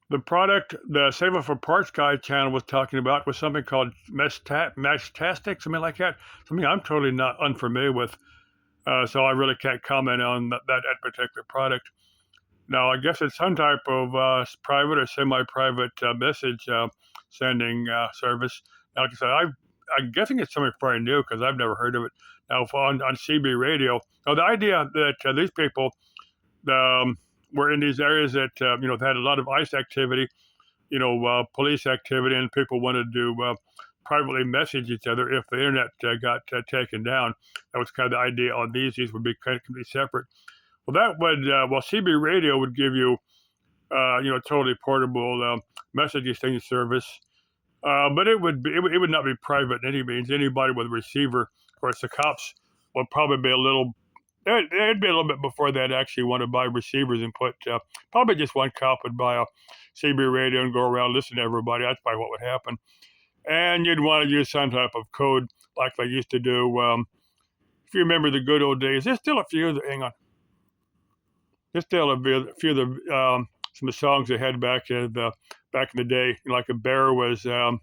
The product the Save It for Parts Guy channel was talking about was something called Meshtastic, something like that. Something I'm totally not unfamiliar with, so I really can't comment on that particular product. Now, I guess it's some type of private or semi-private message sending service. Now, like I said, I'm guessing it's something very new because I've never heard of it. Now, on CB radio, now the idea that these people were in these areas that had a lot of ICE activity, police activity, and people wanted to privately message each other if the internet got taken down. That was kind of the idea on these. These would be completely separate. Well, that would CB radio would give you totally portable message exchange service, but it would not be private in any means. Anybody with a receiver, of course, the cops would probably be a little. It'd be a little bit before they'd actually want to buy receivers and put. Probably just one cop would buy a CB radio and go around listening to everybody. That's probably what would happen. And you'd want to use some type of code like they used to do. If you remember the good old days, there's still a few. Hang on. There's still a few of the some of the songs they had back in the day. Like a bear was, a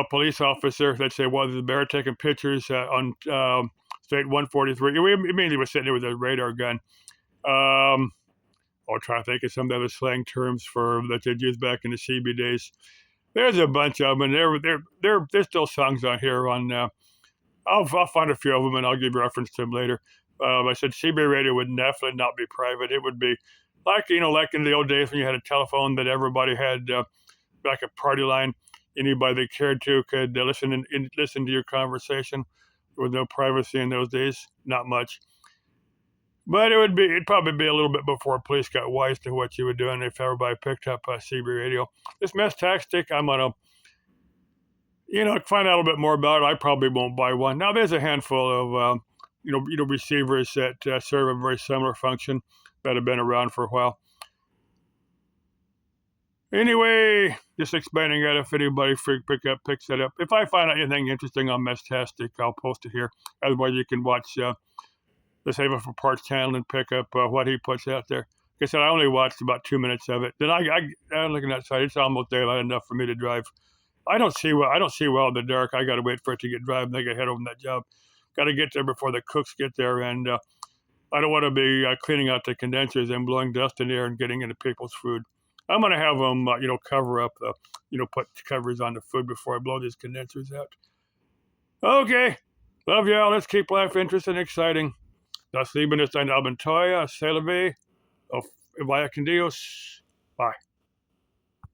police officer. They'd say, "Well, there's a bear taking pictures on State 143." It means he was sitting there with a radar gun. I'll try to think of some of the other slang terms for that they'd use back in the CB days. There's a bunch of them, and there's still songs on here. I'll find a few of them, and I'll give you reference to them later. I said CB radio would definitely not be private. It would be like like in the old days when you had a telephone that everybody had, like a party line. Anybody that cared to could listen to your conversation. There was no privacy in those days, not much. But it'd probably be a little bit before police got wise to what you were doing if everybody picked up CB radio. This Meshtastic, I'm gonna find out a little bit more about it. I probably won't buy one. Now there's a handful of receivers that serve a very similar function that have been around for a while. Anyway, just explaining that if anybody picks that up. If I find out anything interesting on Meshtastic, I'll post it here. Otherwise, you can watch the Save It for Parts channel and pick up what he puts out there. Like I said, I only watched about 2 minutes of it. Then I'm looking outside. It's almost daylight enough for me to drive. I don't see well in the dark. I got to wait for it to get dry and then I head over that job. Got to get there before the cooks get there, and I don't want to be cleaning out the condensers and blowing dust in the air and getting into people's food. I'm going to have them, cover up put covers on the food before I blow these condensers out. Okay, love y'all. Let's keep life interesting and exciting. Das Leben ist eine Abenteuer. Salve. Auf Vaya con Dios. Bye.